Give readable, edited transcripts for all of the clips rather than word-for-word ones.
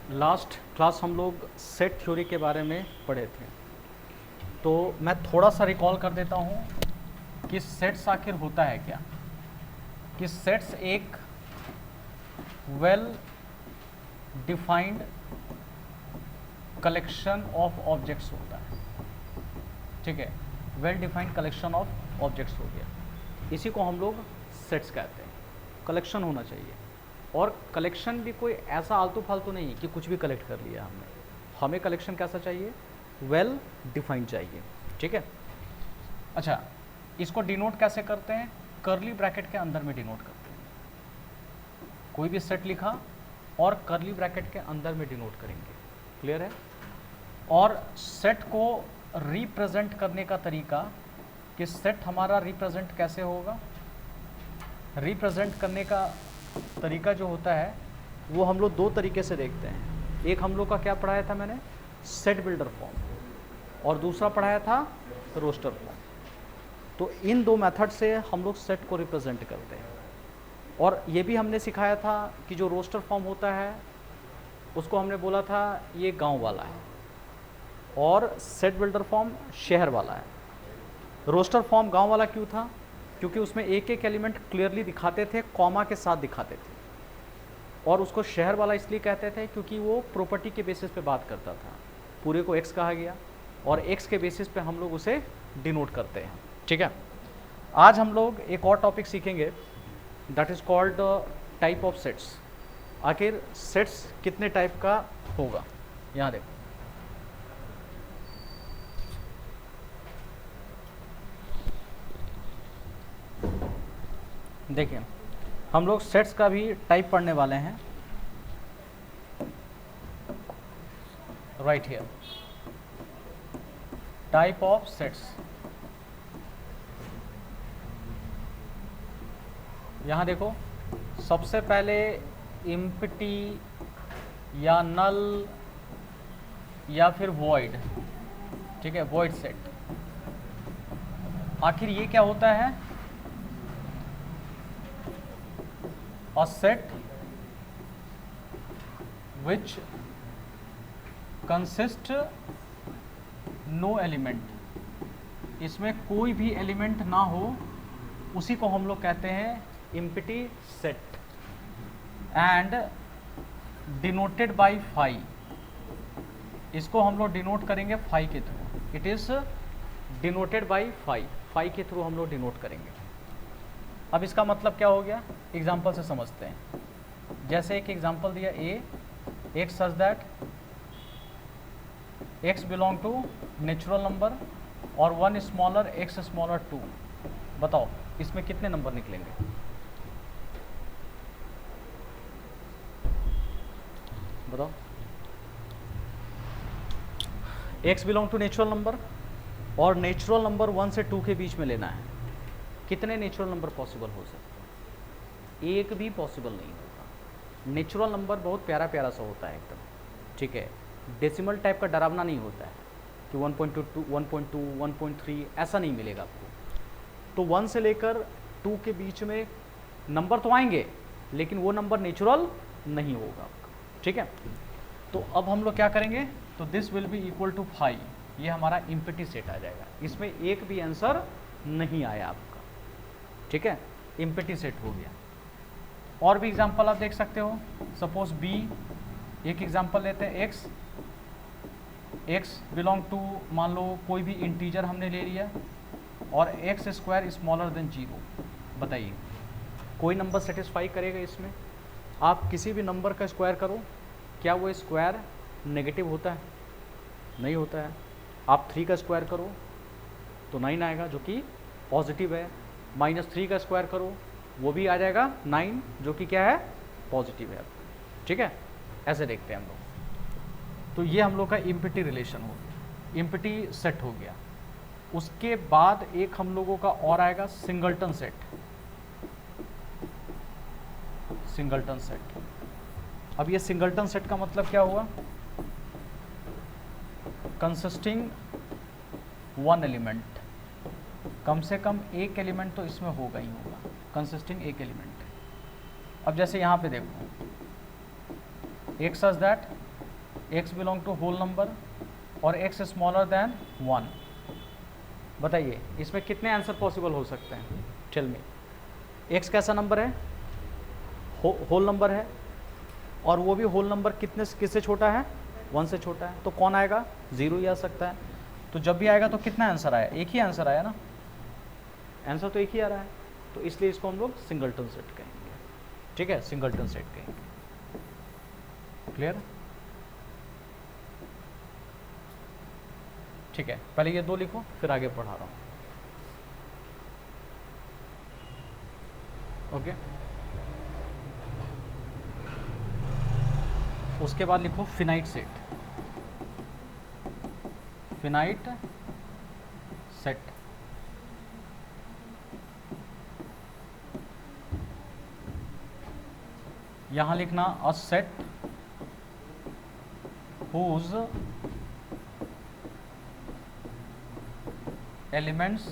Last class हम लोग set theory के बारे में पढ़े थे, तो मैं थोड़ा सा रिकॉल कर देता हूँ कि सेट्स आखिर होता है क्या। कि सेट्स एक well defined collection of objects होता है। ठीक है, well defined collection of objects हो गया, इसी को हम लोग सेट्स कहते हैं। कलेक्शन होना चाहिए, और कलेक्शन भी कोई ऐसा आलतू फालतू नहीं है कि कुछ भी कलेक्ट कर लिया हमने। हमें कलेक्शन कैसा चाहिए? वेल डिफाइंड चाहिए। ठीक है, अच्छा, इसको डिनोट कैसे करते हैं? कर्ली ब्रैकेट के अंदर में डिनोट करते हैं। कोई भी सेट लिखा और कर्ली ब्रैकेट के अंदर में डिनोट करेंगे। क्लियर है? और सेट को रिप्रेजेंट करने का तरीका, कि सेट हमारा रिप्रेजेंट कैसे होगा, रिप्रेजेंट करने का तरीका जो होता है वो हम लोग दो तरीके से देखते हैं। एक हम लोग का क्या पढ़ाया था मैंने? सेट बिल्डर फॉर्म, और दूसरा पढ़ाया था रोस्टर फॉर्म। तो इन दो मेथड से हम लोग सेट को रिप्रेजेंट करते हैं। और ये भी हमने सिखाया था कि जो रोस्टर फॉर्म होता है उसको हमने बोला था ये गांव वाला है, और सेट बिल्डर फॉर्म शहर वाला है। रोस्टर फॉर्म गांव वाला क्यों था? क्योंकि उसमें एक एक एलिमेंट क्लियरली दिखाते थे, कॉमा के साथ दिखाते थे। और उसको शहर वाला इसलिए कहते थे क्योंकि वो प्रॉपर्टी के बेसिस पे बात करता था। पूरे को एक्स कहा गया, और एक्स के बेसिस पे हम लोग उसे डिनोट करते हैं। ठीक है, आज हम लोग एक और टॉपिक सीखेंगे, that is called type of sets. आखिर सेट्स कितने टाइप का होगा? यहाँ देखो, देखिए हम लोग सेट्स का भी टाइप पढ़ने वाले हैं। Right here, type of sets. यहाँ देखो, सबसे पहले एम्प्टी या नल या फिर वॉइड। ठीक है, वॉइड सेट। आखिर ये क्या होता है? A set which consist no element, इसमें कोई भी एलिमेंट ना हो, उसी को हम लोग कहते हैं empty set, and denoted by phi. इसको हम लोग डिनोट करेंगे फाई के through. It is denoted by phi, phi के थ्रू हम लोग डिनोट करेंगे। अब इसका मतलब क्या हो गया? एग्जाम्पल से समझते हैं। जैसे एक एग्जाम्पल दिया, A x such that x belong to natural number और one smaller x smaller two. बताओ इसमें कितने नंबर निकलेंगे? बताओ। X belong to natural number, और नेचुरल नंबर 1 से 2 के बीच में लेना है। कितने नेचुरल नंबर पॉसिबल हो सकते हैं? एक भी पॉसिबल नहीं होता। नेचुरल नंबर बहुत प्यारा प्यारा सा होता है एकदम। ठीक है, डेसिमल टाइप का डरावना नहीं होता है कि 1.2, 1.2, 1.3 ऐसा नहीं मिलेगा आपको। तो 1 से लेकर 2 के बीच में नंबर तो आएंगे, लेकिन वो नंबर नेचुरल नहीं होगा आपका। ठीक है, तो अब हम लोग क्या करेंगे? तो this will be equal to 5। ये हमारा एम्प्टी सेट आ जाएगा। इसमें एक भी आंसर नहीं आया आपका। ठीक है, एम्प्टी सेट हो गया। और भी एग्जांपल आप देख सकते हो। सपोज बी, एक एग्जांपल लेते हैं, एक्स, एक्स बिलोंग टू, मान लो कोई भी इंटीजर हमने ले लिया, और एक्स स्क्वायर स्मॉलर देन 0। बताइए कोई नंबर सेटिस्फाई करेगा इसमें? आप किसी भी नंबर का स्क्वायर करो, क्या वो स्क्वायर नेगेटिव होता है? नहीं होता है। आप 3 का स्क्वायर करो तो 9 आएगा, जो कि पॉजिटिव है। -3 का स्क्वायर करो, वो भी आ जाएगा 9, जो कि क्या है? पॉजिटिव है। ठीक है, ऐसे देखते हैं हम लोग। तो ये हम लोग का एम्प्टी रिलेशन हो गया, एम्प्टी सेट हो गया। उसके बाद एक हम लोगों का और आएगा सिंगलटन सेट। Singleton set. अब ये सिंगलटन सेट का मतलब क्या हुआ? कंसिस्टिंग वन एलिमेंट, कम से कम एक एलिमेंट तो इसमें होगा ही होगा, कंसिस्टिंग एक एलिमेंट। अब जैसे यहाँ पे देखो, एक such that x belong to whole number और x स्मॉलर देन 1। बताइए इसमें कितने आंसर पॉसिबल हो सकते हैं? Tell me. x कैसा नंबर है? होल नंबर है, और वो भी होल नंबर किससे छोटा है? 1 से छोटा है, तो कौन आएगा? 0 ही आ सकता है। तो जब भी आएगा तो कितना आंसर आया? एक ही आंसर आया ना, आंसर तो एक ही आ रहा है, तो इसलिए इसको हम लोग सिंगलटन सेट कहेंगे। ठीक है, सिंगलटन सेट कहेंगे। क्लियर? ठीक है, पहले ये 2 लिखो, फिर आगे पढ़ा रहा हूँ। ओके, उसके बाद लिखो फिनाइट सेट। फिनाइट सेट यहां लिखना अ set whose elements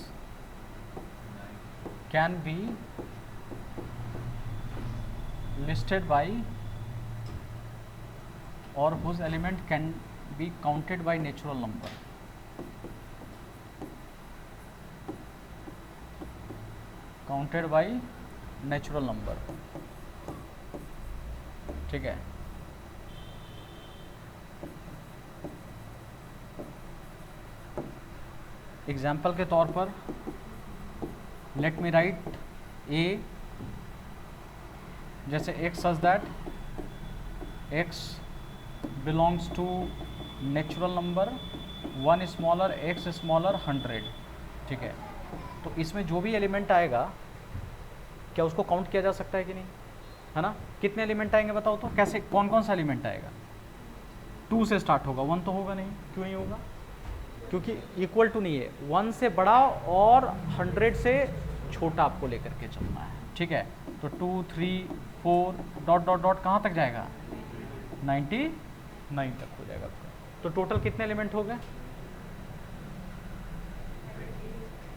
can be listed by or whose element can be counted by natural number। Counted by natural number. ठीक है, एग्जाम्पल के तौर पर लेट मी राइट ए, जैसे x such that x belongs to natural number 1 smaller x smaller 100। ठीक है, तो इसमें जो भी एलिमेंट आएगा क्या उसको काउंट किया जा सकता है कि नहीं? है ना? कितने एलिमेंट आएंगे बताओ तो? कैसे, कौन कौन सा एलिमेंट आएगा? 2 से स्टार्ट होगा, 1 तो होगा नहीं। क्यों नहीं होगा? क्योंकि इक्वल टू नहीं है, 1 से बड़ा और 100 से छोटा आपको लेकर के चलना है। ठीक है, तो 2 3 4 डॉट डॉट डॉट कहाँ तक जाएगा? 99 तक हो जाएगा। तो टोटल कितने एलिमेंट हो गए?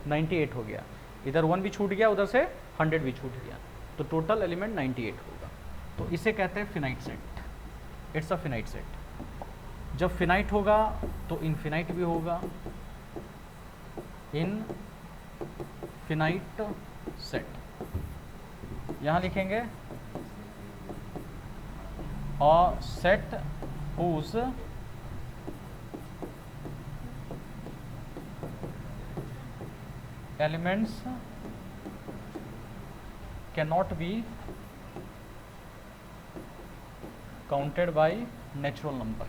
98 हो गया। इधर 1 भी छूट गया, उधर से 100 भी छूट गया, तो टोटल एलिमेंट 98 होगा। तो इसे कहते हैं finite set. It's a finite set. जब फिनाइट होगा तो इनफिनाइट भी होगा। इनफिनाइट सेट यहाँ लिखेंगे a set whose elements cannot be counted by natural number।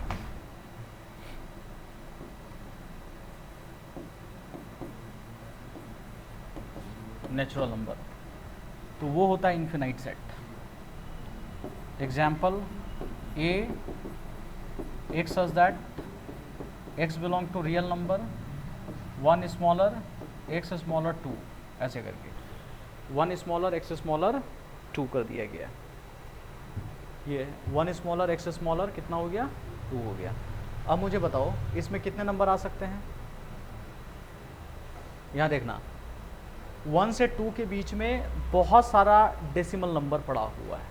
Natural number, तो वो होता है infinite set. Example A, x such that x belong to real number 1 smaller x smaller 2, ऐसे करके 1 स्मॉलर एक्स स्मॉलर 2 कर दिया गया। ये 1 स्मॉलर एक्स स्मॉलर कितना हो गया? 2 हो गया। अब मुझे बताओ इसमें कितने नंबर आ सकते हैं? यहाँ देखना 1 से 2 के बीच में बहुत सारा डेसिमल नंबर पड़ा हुआ है,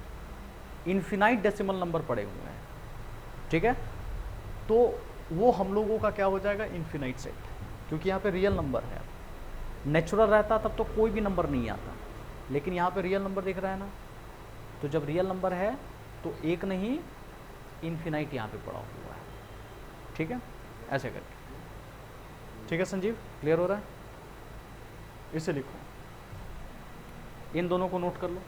इनफिनाइट डेसिमल नंबर पड़े हुए हैं। ठीक है, तो वो हम लोगों का क्या हो जाएगा? इनफिनाइट सेट, क्योंकि यहाँ पे रियल नंबर है। नेचुरल रहता तब तो कोई भी नंबर नहीं आता, लेकिन यहाँ पे रियल नंबर दिख रहा है ना, तो जब रियल नंबर है तो एक नहीं इनफिनाइट यहाँ पे पड़ा हुआ है। ठीक है, ऐसे करके। ठीक है संजीव, क्लियर हो रहा है? इसे लिखो, इन दोनों को नोट कर लो।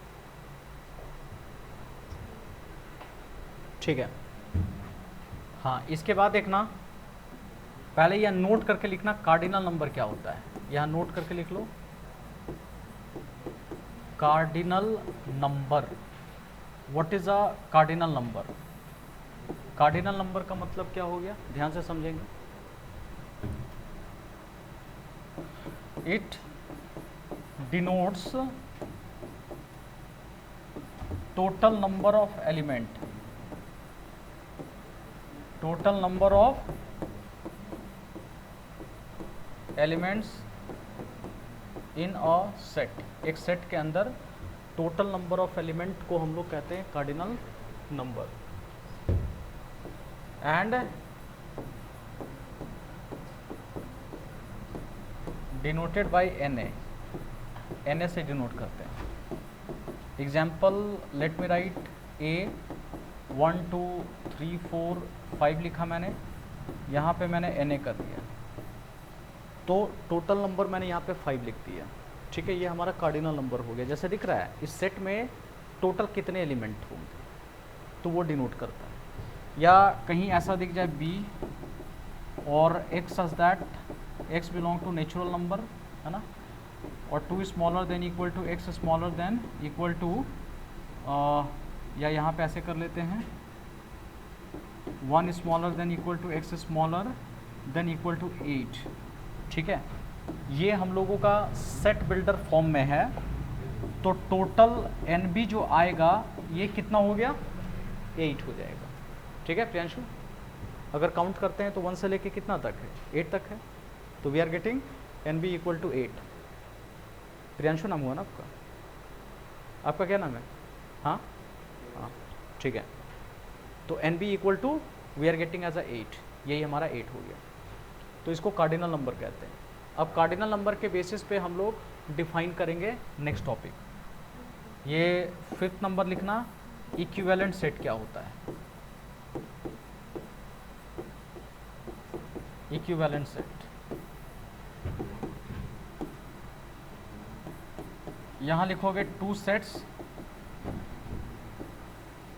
ठीक है, हाँ, इसके बाद देखना, पहले यह नोट करके लिखना कार्डिनल नंबर क्या होता है। यहाँ नोट करके लिख लो cardinal number. What is a cardinal number? Cardinal number का मतलब क्या हो गया, ध्यान से समझेंगे। It denotes total number of element, total number of elements in a set। एक सेट के अंदर टोटल नंबर ऑफ एलिमेंट को हम लोग कहते हैं cardinal number. And denoted by n A से डिनोट करते हैं। Example let me write A 1 2 3 4 5 लिखा मैंने, यहाँ पे मैंने एन ए कर दिया, तो टोटल नंबर मैंने यहाँ पे 5 लिख दिया। ठीक है, ये हमारा कार्डिनल नंबर हो गया। जैसे दिख रहा है इस सेट में टोटल कितने एलिमेंट होंगे, तो वो डिनोट करता है। या कहीं ऐसा दिख जाए बी और x such that x belong to natural number, है ना, और 2 smaller than equal to x smaller than equal to, या यहाँ पे ऐसे कर लेते हैं 1 smaller than equal to x smaller than equal to 8। ठीक है, ये हम लोगों का सेट बिल्डर फॉर्म में है। तो टोटल एन बी जो आएगा ये कितना हो गया, 8 हो जाएगा। ठीक है प्रियांशु, अगर काउंट करते हैं तो 1 से लेके कितना तक है, 8 तक है। तो we are getting n B equal to 8। Priyanshu नाम हुआ ना आपका, आपका क्या नाम है? हाँ हाँ, ठीक है। तो n B equal to we are getting as a 8, यही हमारा 8 हो गया। तो इसको कार्डिनल नंबर कहते हैं। अब कार्डिनल नंबर के बेसिस पे हम लोग डिफाइन करेंगे नेक्स्ट टॉपिक। ये 5th नंबर लिखना, इक्विवेलेंट सेट क्या होता है। इक्विवेलेंट सेट, यहाँ लिखोगे 2 sets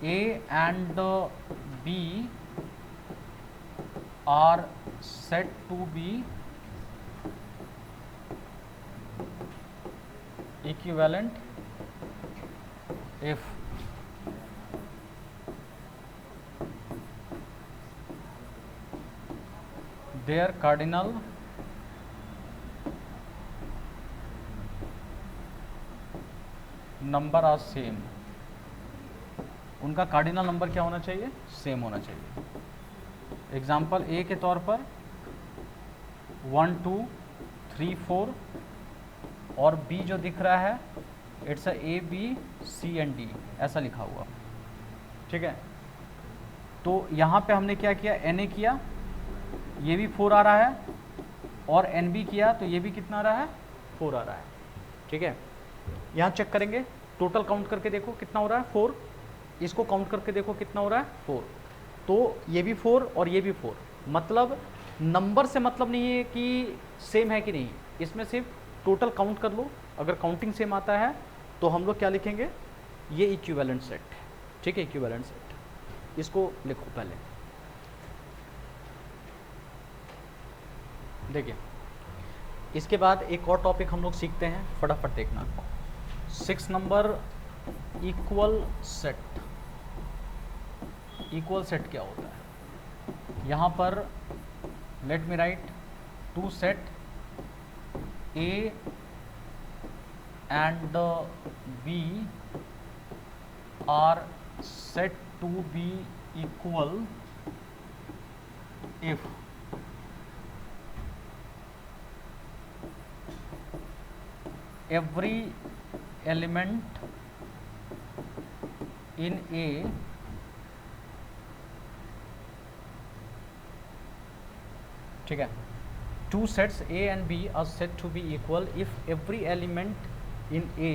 A and B are set to be equivalent if their cardinal number are same। उनका कार्डिनल नंबर क्या होना चाहिए, सेम होना चाहिए। एग्जाम्पल ए के तौर पर 1 2 3 4 और बी जो दिख रहा है it's a A B C and D, ऐसा लिखा हुआ। ठीक है, तो यहाँ पे हमने क्या किया, एन ए किया, ये भी 4 आ रहा है, और एन बी किया तो ये भी कितना आ रहा है, 4 आ रहा है। ठीक है, यहाँ चेक करेंगे, टोटल काउंट करके देखो कितना हो रहा है, 4। इसको काउंट करके देखो कितना हो रहा है, 4। तो ये भी 4 और ये भी 4। मतलब नंबर से मतलब नहीं है कि सेम है कि नहीं, इसमें सिर्फ टोटल काउंट कर लो। अगर काउंटिंग सेम आता है तो हम लोग क्या लिखेंगे, ये इक्विवेलेंट सेट है। ठीक है, इक्विवेलेंट सेट, इसको लिखो पहले। देखिए, इसके बाद एक और टॉपिक हम लोग सीखते हैं, फटाफट देखना। 6 number, equal set. Equal set क्या होता है, यहाँ पर late me right 2 set A and B are said to be equal if every element in A ठीक है, 2 sets A and B are said to be equal if every element in A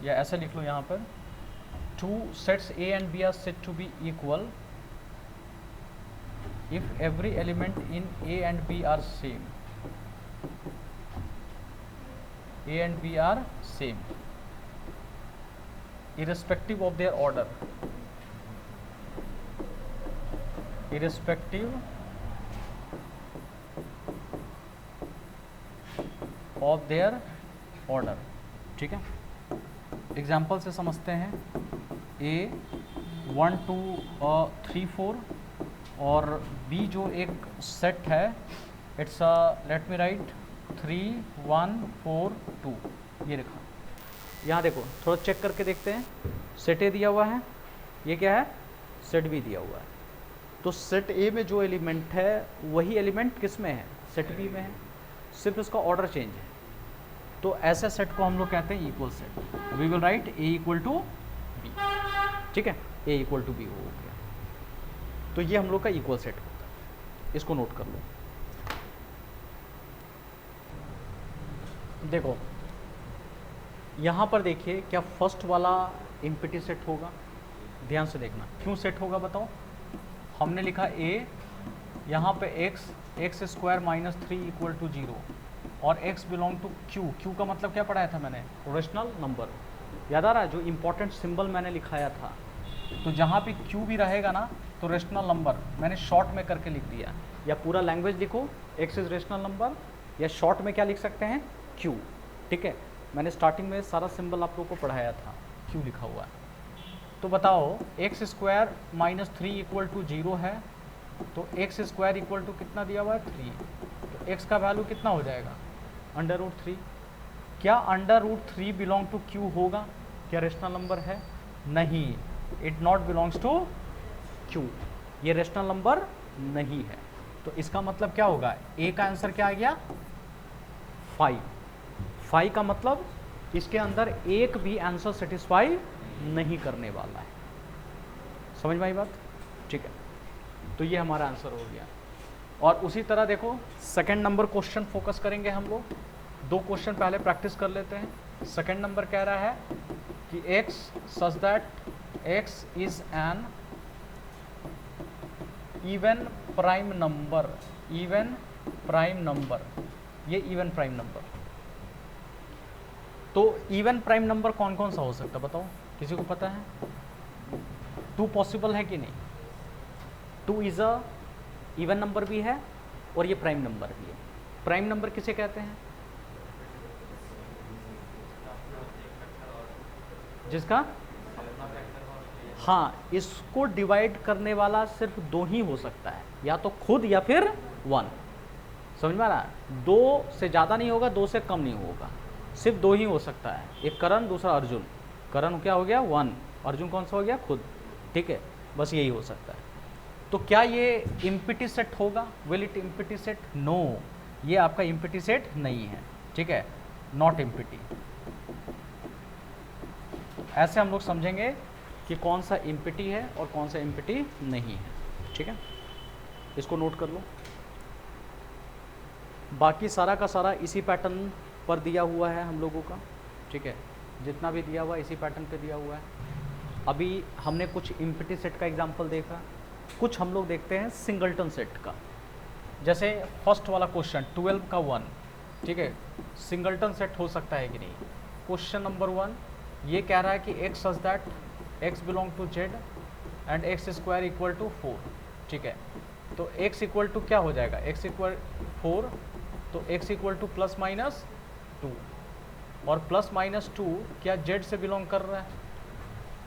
या ऐसा लिख लो यहाँ पर, 2 sets A and B are said to be equal if every element in A and B are same। A and B are same irrespective of their order, irrespective of their order। ठीक है, example से समझते हैं। A 1 2 3 4 और B जो एक set है it's late me right 3 1 4 2, ये लिखा। यहाँ देखो, थोड़ा चेक करके देखते हैं। सेट ए दिया हुआ है, ये क्या है, सेट बी दिया हुआ है। तो सेट ए में जो एलिमेंट है वही एलिमेंट किस में है, सेट बी में है, सिर्फ इसका ऑर्डर चेंज है। तो ऐसे सेट को हम लोग कहते हैं equal set. We will write A equal to B, ठीक है, ए इक्वल टू बी हो गया। तो ये हम लोग का इक्वल सेट होता है, इसको नोट कर लो। देखो यहाँ पर देखिए, क्या फर्स्ट वाला एम्प्टी सेट होगा? ध्यान से देखना, क्यों सेट होगा बताओ? हमने लिखा ए, यहाँ पे x square minus 3 equal to 0 और x बिलोंग टू q का मतलब क्या पढ़ाया था मैंने? Rational number. याद आ रहा है जो इंपॉर्टेंट सिंबल मैंने लिखाया था? तो जहाँ पे q भी रहेगा ना तो रेशनल नंबर मैंने शॉर्ट में करके लिख दिया। या पूरा लैंग्वेज लिखो x इज रेशनल नंबर, या शॉर्ट में क्या लिख सकते हैं? q, ठीक है। मैंने स्टार्टिंग में सारा सिंबल आप लोगों को पढ़ाया था, q लिखा हुआ है। तो बताओ x square minus 3 equal to 0 है, तो एक्स स्क्वायर इक्वल टू कितना दिया हुआ है? 3। तो x का वैल्यू कितना हो जाएगा? √3। क्या √3 बिलोंग टू q होगा? क्या रेशनल नंबर है? नहीं, it not belongs to q, ये रेशनल नंबर नहीं है। तो इसका मतलब क्या होगा? a का आंसर क्या आ गया? 5। 5 का मतलब इसके अंदर एक भी आंसर सेटिस्फाई नहीं करने वाला है। समझ में आई बात? ठीक है, तो ये हमारा आंसर हो गया। और उसी तरह देखो सेकंड नंबर क्वेश्चन फोकस करेंगे हम लोग। 2 क्वेश्चन पहले प्रैक्टिस कर लेते हैं। सेकंड नंबर कह रहा है कि x such that x is an even prime number. Even prime number, ये इवन प्राइम नंबर। तो इवन प्राइम नंबर कौन कौन सा हो सकता है बताओ? किसी को पता है? 2 पॉसिबल है कि नहीं? 2 इज अ इवन नंबर भी है और ये प्राइम नंबर भी है। प्राइम नंबर किसे कहते हैं? जिसका, हाँ, इसको डिवाइड करने वाला सिर्फ 2 ही हो सकता है, या तो खुद या फिर 1। समझ में आ रहा है? 2 से ज़्यादा नहीं होगा, 2 से कम नहीं होगा, सिर्फ 2 ही हो सकता है। एक करण, दूसरा अर्जुन। करण क्या हो गया? 1। अर्जुन कौन सा हो गया? खुद। ठीक है, बस यही हो सकता है। तो क्या ये इम्पिटी सेट होगा? Will it empty set? No, ये आपका इम्पिटी सेट नहीं है। ठीक है, नॉट इम्पिटी। ऐसे हम लोग समझेंगे कि कौन सा इम्पिटी है और कौन सा इम्पिटी नहीं है। ठीक है, इसको नोट कर लो। बाकी सारा का सारा इसी पैटर्न पर दिया हुआ है हम लोगों का। ठीक है, जितना भी दिया हुआ है इसी पैटर्न पे दिया हुआ है। अभी हमने कुछ इम्पिटी सेट का एग्जांपल देखा, कुछ हम लोग देखते हैं सिंगलटन सेट का। जैसे फर्स्ट वाला क्वेश्चन 12 का 1, ठीक है, सिंगलटन सेट हो सकता है कि नहीं? क्वेश्चन नंबर 1 ये कह रहा है कि x such that x belong to z and x square equal to 4। ठीक है, तो x इक्वल टू क्या हो जाएगा? x इक्वल 4, तो x equal two plus minus 2, और प्लस माइनस 2 क्या z से बिलोंग कर रहा है?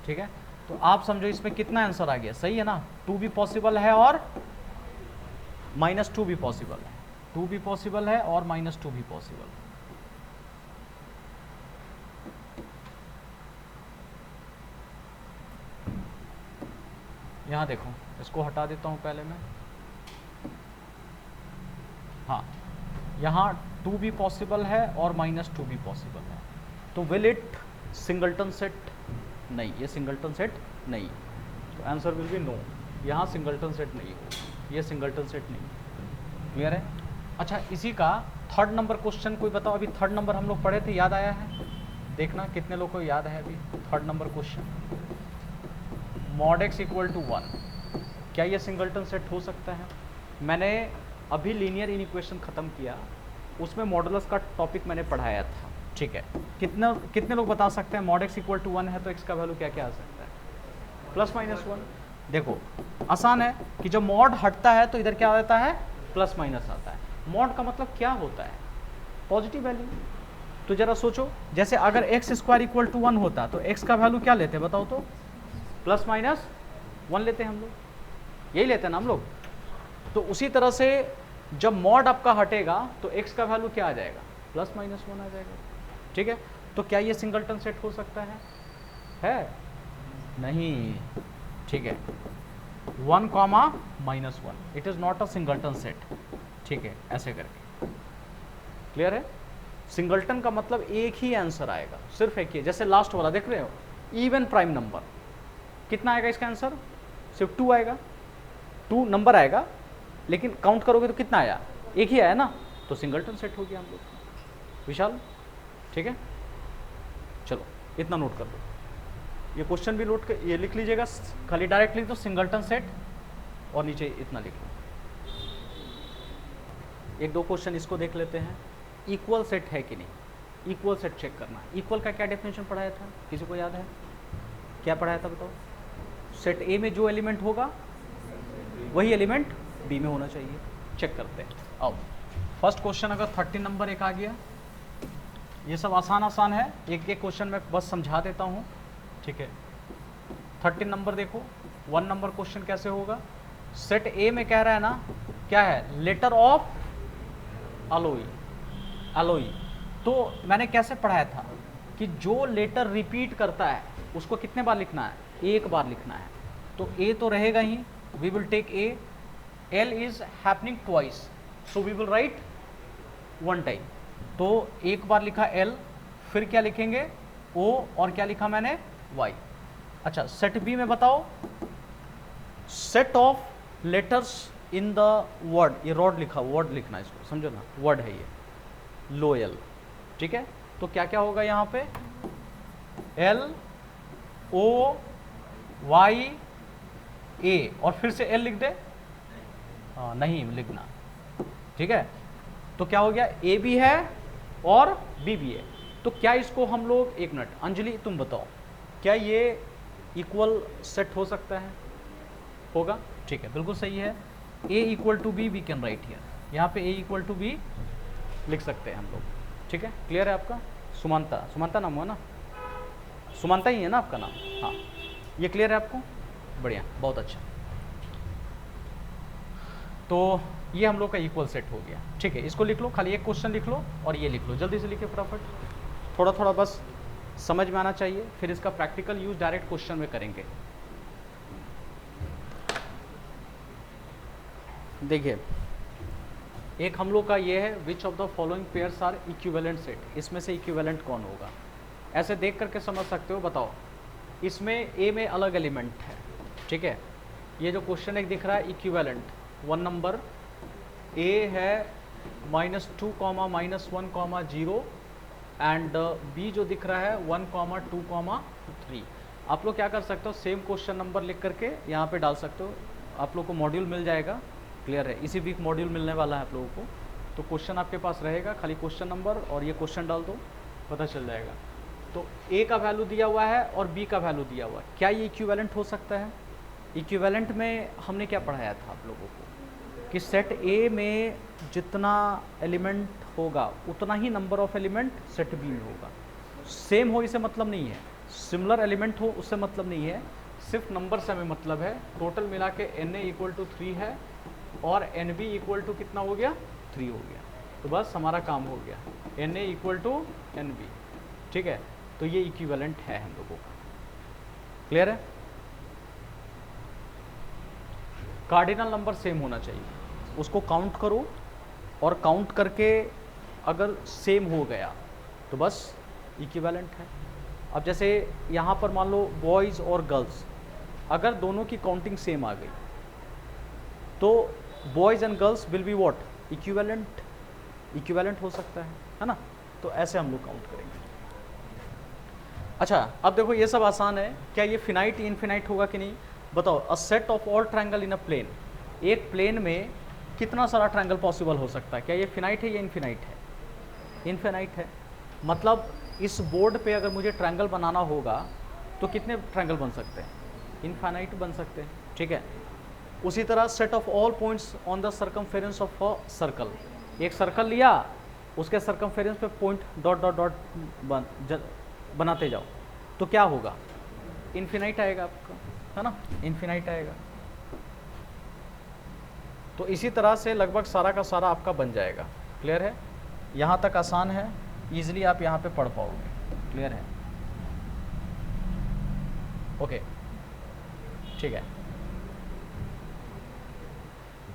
ठीक है, तो आप समझो इसमें कितना आंसर आ गया? सही है ना? 2 भी पॉसिबल है और -2 भी पॉसिबल है। 2 भी पॉसिबल है और -2 भी पॉसिबल है। यहाँ देखो, इसको हटा देता हूँ पहले मैं। हाँ, यहाँ 2 भी पॉसिबल है और -2 भी पॉसिबल है। तो विल इट सिंगलटन सेट? नहीं, ये सिंगलटन सेट नहीं। तो आंसर विल बी नो, यहाँ सिंगलटन सेट नहीं हो, ये सिंगलटन सेट नहीं। क्लियर है? अच्छा, इसी का थर्ड नंबर क्वेश्चन कोई बताओ। अभी थर्ड नंबर हम लोग पढ़े थे, याद आया है? देखना कितने लोग को याद है अभी third number question. mod x equal to 1, क्या ये सिंगलटन सेट हो सकता है? मैंने अभी लीनियर इनइक्वेशन ख़त्म किया, उसमें मॉडुलस का टॉपिक मैंने पढ़ाया था। ठीक है, कितने लोग बता सकते हैं mod x इक्वल टू 1 है तो x का वैल्यू क्या क्या आ सकता है? +-1। देखो आसान है कि जब मॉड हटता है तो इधर क्या आता है? प्लस माइनस आता है। मॉड का मतलब क्या होता है? Positive value. तो जरा सोचो, जैसे अगर x स्क्वायर इक्वल टू 1 होता तो x का वैल्यू क्या लेते बताओ तो? +-1 लेते हैं हम लोग, यही लेते हैं ना हम लोग। तो उसी तरह से जब मॉड आपका हटेगा तो x का वैल्यू क्या आ जाएगा? +-1 आ जाएगा। ठीक है, तो क्या ये सिंगलटन सेट हो सकता है? नहीं। ठीक है, 1, -1 it is not a singleton set. ठीक है, ऐसे करके। क्लियर है? सिंगलटन का मतलब एक ही आंसर आएगा, सिर्फ एक ही। जैसे लास्ट वाला देख रहे हो, इवन प्राइम नंबर, कितना आएगा इसका आंसर? सिर्फ 2 आएगा, 2 नंबर आएगा, लेकिन काउंट करोगे तो कितना आया? एक ही आया ना, तो सिंगलटन सेट हो गया हम लोग। विशाल, ठीक है, चलो इतना नोट कर लो। ये क्वेश्चन भी नोट कर, ये लिख लीजिएगा, खाली डायरेक्ट लिख दो सिंगलटन सेट और नीचे इतना लिख लो। एक दो क्वेश्चन इसको देख लेते हैं। इक्वल सेट है कि नहीं, इक्वल सेट चेक करना। इक्वल का क्या डेफिनेशन पढ़ाया था, किसी को याद है? क्या पढ़ाया था बताओ? सेट ए में जो एलिमेंट होगा वही एलिमेंट बी में होना चाहिए। चेक करते हैं, आओ। फर्स्ट क्वेश्चन अगर 13 नंबर एक आ गया, ये सब आसान आसान है, एक एक क्वेश्चन मैं बस समझा देता हूँ, ठीक है। 13 नंबर देखो, 1 नंबर क्वेश्चन कैसे होगा? सेट ए में कह रहा है ना, क्या है? लेटर ऑफ अलोई, अलोई। तो मैंने कैसे पढ़ाया था कि जो लेटर रिपीट करता है उसको कितने बार लिखना है? एक बार लिखना है। तो ए तो रहेगा ही, we will take A. L is happening twice, so we will write 1 time. तो एक बार लिखा एल, फिर क्या लिखेंगे? ओ, और क्या लिखा मैंने? वाई। अच्छा, सेट बी में बताओ, set of letters in the word, ये रॉड लिखा, वर्ड लिखना, इसको समझो ना, वर्ड है ये, लो एल, ठीक है। तो क्या क्या होगा यहाँ पे? एल ओ वाई ए, और फिर से एल लिख दे, हाँ नहीं लिखना, ठीक है। तो क्या हो गया? ए भी है और बी भी है। तो क्या इसको हम लोग, एक मिनट अंजलि तुम बताओ, क्या ये इक्वल सेट हो सकता है? होगा, ठीक है, बिल्कुल सही है। A equal to B we can write here, यहाँ पे ए इक्वल टू बी लिख सकते हैं हम लोग, ठीक है। क्लियर है आपका? सुमंता, सुमंता नाम हुआ ना, सुमंता ही है ना आपका नाम? हाँ, ये क्लियर है आपको? बढ़िया, बहुत अच्छा। तो ये हम लोग का इक्वल सेट हो गया, ठीक है। इसको लिख लो, खाली एक क्वेश्चन लिख लो और ये लिख लो, जल्दी से लिखे फटाफट, थोड़ा थोड़ा बस समझ में आना चाहिए, फिर इसका प्रैक्टिकल यूज डायरेक्ट क्वेश्चन में करेंगे। देखिए, एक हम लोग का ये है, which of the following pairs are equivalent set, इसमें से इक्विवेलेंट कौन होगा? ऐसे देख करके समझ सकते हो, बताओ। इसमें ए में अलग एलिमेंट है, ठीक है। ये जो क्वेश्चन एक दिख रहा है इक्विवेलेंट, 1 नंबर, ए है -2, -1, 0, एंड बी जो दिख रहा है 1, 2, 3। आप लोग क्या कर सकते हो, सेम क्वेश्चन नंबर लिख करके यहाँ पे डाल सकते हो, आप लोग को मॉड्यूल मिल जाएगा। क्लियर है? इसी वीक मॉड्यूल मिलने वाला है आप लोगों को, तो क्वेश्चन आपके पास रहेगा, खाली क्वेश्चन नंबर और ये क्वेश्चन डाल दो, पता चल जाएगा। तो ए का वैल्यू दिया हुआ है और बी का वैल्यू दिया हुआ है, क्या ये इक्विवेलेंट हो सकता है? इक्विवेलेंट में हमने क्या पढ़ाया था आप लोगों को कि सेट ए में जितना एलिमेंट होगा उतना ही number of element set B में होगा। सेम हो इससे मतलब नहीं है, सिमिलर एलिमेंट हो उससे मतलब नहीं है, सिर्फ नंबर से हमें मतलब है। टोटल मिला के एन ए इक्वल टू 3 है और एन बी इक्वल टू कितना हो गया? 3 हो गया। तो बस हमारा काम हो गया, n A equal to n B, ठीक है। तो ये इक्विवेलेंट है हम लोगों का। क्लियर है? कार्डिनल नंबर सेम होना चाहिए, उसको काउंट करो और काउंट करके अगर सेम हो गया तो बस इक्विवेलेंट है। अब जैसे यहाँ पर मान लो बॉयज़ और गर्ल्स, अगर दोनों की काउंटिंग सेम आ गई तो boys and girls will be what? Equivalent, equivalent हो सकता है ना। तो ऐसे हम लोग काउंट करेंगे। अच्छा, अब देखो ये सब आसान है, क्या ये फिनाइट इनफिनाइट होगा कि नहीं? बताओ। A set of all triangle in a plane, एक प्लेन में कितना सारा ट्रायंगल पॉसिबल हो सकता है? क्या ये फिनाइट है या इनफिनाइट है? इनफिनाइट है। मतलब इस बोर्ड पे अगर मुझे ट्रायंगल बनाना होगा तो कितने ट्रायंगल बन सकते हैं? इनफिनाइट बन सकते हैं, ठीक है। उसी तरह set of all points on the circumference of a circle, एक सर्कल लिया, उसके सर्कमफेरेंस पे पॉइंट डॉट डॉट डॉट बनाते जाओ, तो क्या होगा? इनफिनाइट आएगा आपका, है ना, इनफिनाइट आएगा। तो इसी तरह से लगभग सारा का सारा आपका बन जाएगा। क्लियर है? यहाँ तक आसान है, ईजिली आप यहाँ पे पढ़ पाओगे। क्लियर है? ओके, ठीक है।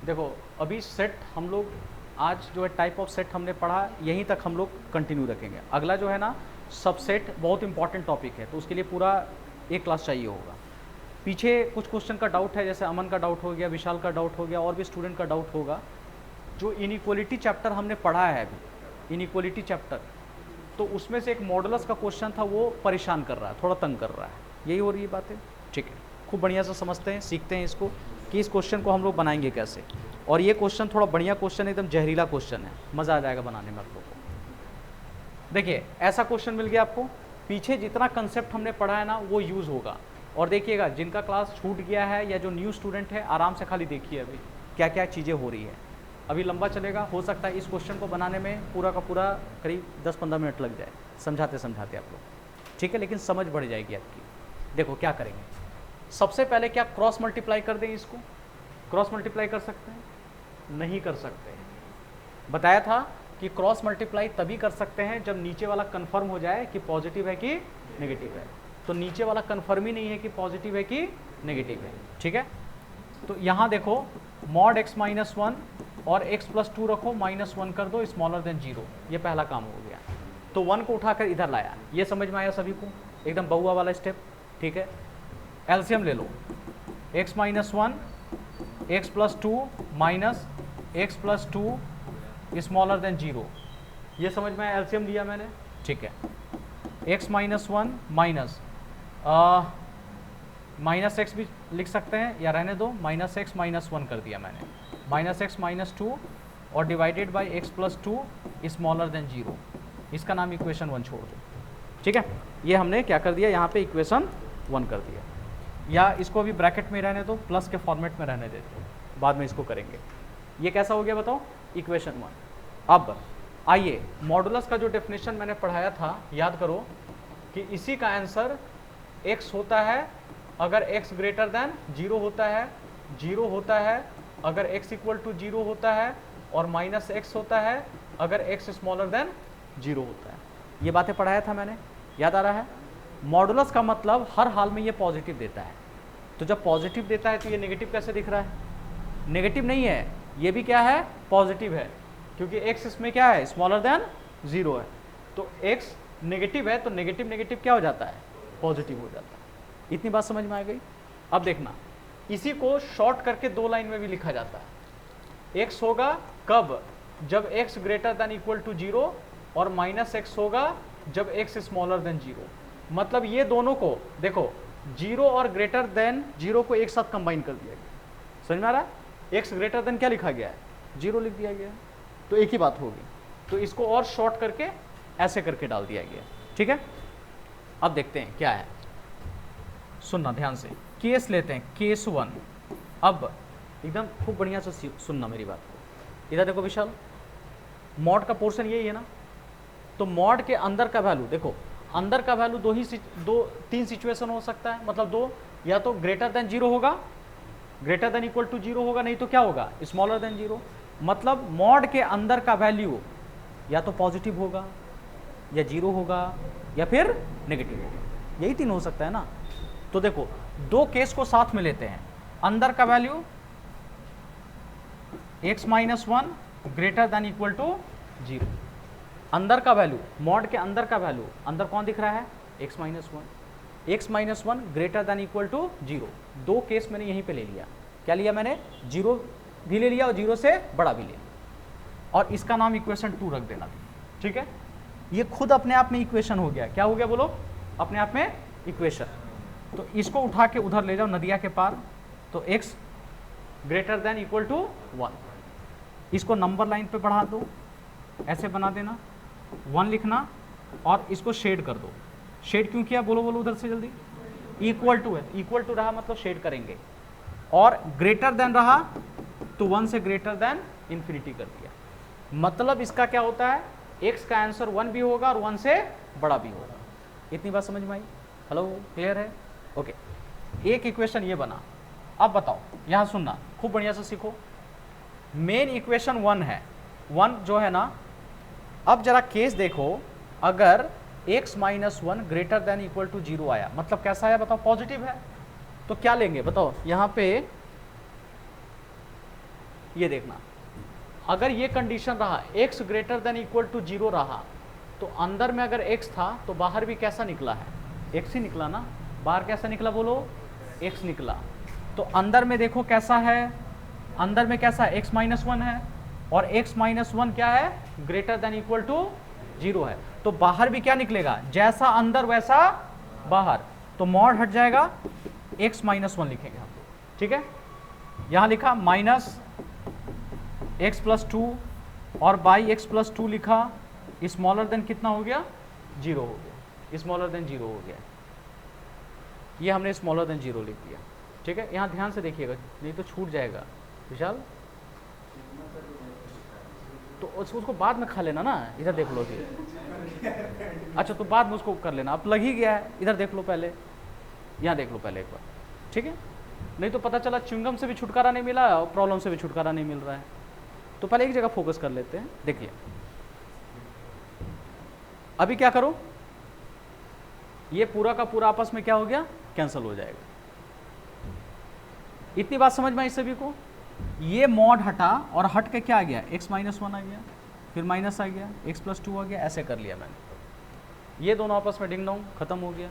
देखो अभी सेट हम लोग आज जो है टाइप ऑफ सेट हमने पढ़ा, यहीं तक हम लोग कंटिन्यू रखेंगे। अगला जो है ना सबसेट, बहुत इंपॉर्टेंट टॉपिक है, तो उसके लिए पूरा एक क्लास चाहिए होगा। पीछे कुछ क्वेश्चन का डाउट है, जैसे अमन का डाउट हो गया, विशाल का डाउट हो गया, और भी स्टूडेंट का डाउट होगा। जो इनइक्वालिटी चैप्टर हमने पढ़ा है अभी, इनइक्वालिटी चैप्टर, तो उसमें से एक मॉडुलस का क्वेश्चन था, वो परेशान कर रहा है, थोड़ा तंग कर रहा है। यही हो रही है बातें, ठीक है। खूब बढ़िया से समझते हैं, सीखते हैं इसको कि इस क्वेश्चन को हम लोग बनाएंगे कैसे। और ये क्वेश्चन थोड़ा बढ़िया क्वेश्चन है, एकदम जहरीला क्वेश्चन है, मज़ा आ जाएगा बनाने में आप लोगों को। देखिए ऐसा क्वेश्चन मिल गया आपको, पीछे जितना कंसेप्ट हमने पढ़ा है ना वो यूज़ होगा। और देखिएगा जिनका क्लास छूट गया है या जो न्यू स्टूडेंट है, आराम से खाली देखिए अभी क्या क्या चीज़ें हो रही है। अभी लंबा चलेगा, हो सकता है इस क्वेश्चन को बनाने में पूरा का पूरा करीब 10-15 मिनट लग जाए समझाते समझाते आप लोग, ठीक है, लेकिन समझ बढ़ जाएगी आपकी। देखो क्या करेंगे, सबसे पहले क्या क्रॉस मल्टीप्लाई कर दें इसको? क्रॉस मल्टीप्लाई कर सकते हैं? नहीं कर सकते। बताया था कि क्रॉस मल्टीप्लाई तभी कर सकते हैं जब नीचे वाला कंफर्म हो जाए कि पॉजिटिव है कि नेगेटिव है। तो नीचे वाला कंफर्म ही नहीं है कि पॉजिटिव है कि नेगेटिव है, ठीक है। तो यहाँ देखो मॉड x माइनस 1 और x प्लस 2 रखो, -1 कर दो, स्मॉलर देन 0, ये पहला काम हो गया। तो 1 को उठाकर इधर लाया, ये समझ में आया सभी को, एकदम बहुआ वाला स्टेप, ठीक है। एलसीएम ले लो, x minus 1 x plus 2 minus x plus 2 smaller then 0, ये समझ में आया, एलसीएम लिया मैंने, ठीक है। x माइनस 1 माइनस x भी लिख सकते हैं या रहने दो, -x -1 कर दिया मैंने, -x -2 और divided by x plus 2 smaller then 0, इसका नाम इक्वेशन 1 छोड़ दो, ठीक है। ये हमने क्या कर दिया, यहाँ पे इक्वेशन 1 कर दिया, या इसको अभी ब्रैकेट में रहने दो, प्लस के फॉर्मेट में रहने देते हो, बाद में इसको करेंगे। ये कैसा हो गया बताओ, इक्वेशन 1। अब आइए मॉडुलस का जो डेफिनेशन मैंने पढ़ाया था याद करो कि इसी का आंसर x होता है अगर x ग्रेटर देन 0 होता है, 0 होता है अगर x इक्वल टू 0 होता है, और -x होता है अगर x स्मॉलर देन 0 होता है। ये बातें पढ़ाया था मैंने, याद आ रहा है। मॉडुलस का मतलब हर हाल में ये पॉजिटिव देता है, तो जब पॉजिटिव देता है तो ये नेगेटिव कैसे दिख रहा है? नेगेटिव नहीं है, ये भी क्या है, पॉजिटिव है, क्योंकि x इसमें क्या है, स्मॉलर देन 0 है। तो x नेगेटिव है तो नेगेटिव नेगेटिव क्या हो जाता है, पॉजिटिव हो जाता है। इतनी बात समझ में आ गई। अब देखना, इसी को शॉर्ट करके 2 लाइन में भी लिखा जाता है। x होगा कब, जब x greater than equal to 0, और -x होगा जब x स्मॉलर देन 0। मतलब ये दोनों को देखो, 0 और ग्रेटर देन 0 को एक साथ कंबाइन कर दिया गया, समझ में आ रहा है। x ग्रेटर देन क्या लिखा गया है, 0 लिख दिया गया, तो एक ही बात होगी। तो इसको और शॉर्ट करके ऐसे करके डाल दिया गया, ठीक है। अब देखते हैं क्या है, सुनना ध्यान से, केस लेते हैं, केस 1। अब एकदम खूब बढ़िया से सुनना मेरी बात को। इधर देखो विशाल, मॉड का पोर्शन यही है ना, तो मॉड के अंदर का वैल्यू देखो, अंदर का वैल्यू तीन सिचुएशन हो सकता है, मतलब 2, या तो ग्रेटर देन 0 होगा, ग्रेटर देन इक्वल टू 0 होगा, नहीं तो क्या होगा, स्मॉलर देन 0। मतलब मॉड के अंदर का वैल्यू या तो पॉजिटिव होगा, या 0 होगा, या फिर नेगेटिव होगा, यही 3 हो सकता है ना। तो देखो 2 केस को साथ में लेते हैं, अंदर का value x minus 1 greater than equal to 0, अंदर का वैल्यू, मॉड के अंदर का वैल्यू, अंदर कौन दिख रहा है, x minus 1, x minus 1 greater than equal to 0। 2 case मैंने यहीं पे ले लिया, क्या लिया मैंने, 0 भी ले लिया और 0 से बड़ा भी ले लिया, और इसका नाम इक्वेशन 2 रख देना, ठीक है। ये खुद अपने आप में इक्वेशन हो गया, क्या हो गया बोलो, अपने आप में इक्वेशन। तो इसको उठा के उधर ले जाओ नदिया के पार, तो x greater than equal to 1, इसको नंबर लाइन पे बढ़ा दो, ऐसे बना देना, 1 लिखना, और इसको शेड कर दो। शेड क्यों किया, बोलो बोलो उधर से जल्दी, इक्वल टू है, इक्वल टू रहा मतलब शेड करेंगे, और ग्रेटर देन रहा तो 1 से ग्रेटर देन इन्फिनिटी कर दिया। मतलब इसका क्या होता है, x का आंसर 1 भी होगा और 1 से बड़ा भी होगा। इतनी बात समझ में आई, हेलो क्लियर है, ओके। एक इक्वेशन ये बना। अब बताओ, यहां सुनना, खूब बढ़िया से सीखो। मेन इक्वेशन 1 है, 1 जो है ना। अब जरा केस देखो, अगर x minus 1 greater than equal to 0 आया, मतलब कैसा आया बताओ, पॉजिटिव है, तो क्या लेंगे बताओ, यहां पे ये देखना, अगर ये कंडीशन रहा x greater than equal to 0 रहा, तो अंदर में अगर x था तो बाहर भी कैसा निकला है, x ही निकला ना। बाहर कैसा निकला बोलो, x निकला। तो अंदर में देखो कैसा है, अंदर में कैसा है, x माइनस 1 है, और x माइनस 1 क्या है, ग्रेटर देन इक्वल टू 0 है। तो बाहर भी क्या निकलेगा, जैसा अंदर वैसा बाहर। तो मॉड हट जाएगा, x माइनस 1 लिखेंगे हम, ठीक है। यहां लिखा माइनस x प्लस 2 और बाई x प्लस 2 लिखा, स्मॉलर देन कितना हो गया, 0 हो गया, स्मॉलर देन 0 हो गया। ये हमने स्मॉलर देन 0 लिख दिया, ठीक है। यहाँ ध्यान से देखिएगा नहीं तो छूट जाएगा विशाल। तो उसको बाद में खा लेना ना, इधर देख लो फिर। अच्छा तो बाद में उसको कर लेना, अब लग ही गया है, इधर देख लो पहले, यहाँ देख लो पहले एक बार, ठीक है। नहीं तो पता चला च्युइंगम से भी छुटकारा नहीं मिला और प्रॉब्लम से भी छुटकारा नहीं मिल रहा है। तो पहले एक जगह फोकस कर लेते हैं। देखिए अभी क्या करो, ये पूरा का पूरा आपस में क्या हो गया, कैंसिल हो जाएगा। इतनी बात समझ में आई सभी को। ये मॉड हटा और हट के क्या आ गया, x माइनस 1 आ गया, फिर माइनस आ गया, x प्लस 2 आ गया, ऐसे कर लिया मैंने। ये दोनों आपस में डिंग डोंग खत्म हो गया।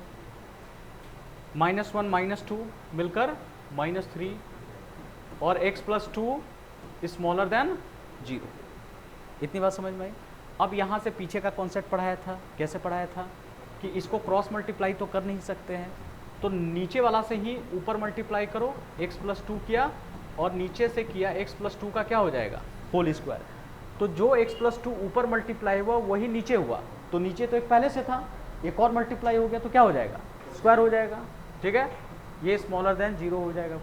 -1 -2 मिलकर -3 और x प्लस 2 स्मॉलर देन 0। इतनी बात समझ में आई। अब यहाँ से पीछे का कॉन्सेप्ट पढ़ाया था, कैसे पढ़ाया था कि इसको क्रॉस मल्टीप्लाई तो कर नहीं सकते हैं, तो नीचे वाला से ही ऊपर मल्टीप्लाई करो, x प्लस 2 किया और नीचे से किया x प्लस 2 का क्या हो जाएगा, होल स्क्वायर। तो जो x प्लस 2 ऊपर मल्टीप्लाई हुआ वही नीचे हुआ, तो नीचे तो एक पहले से था, एक और मल्टीप्लाई हो गया तो क्या हो जाएगा, स्क्वायर हो जाएगा, ठीक है। ये स्मॉलर देन 0 हो जाएगा।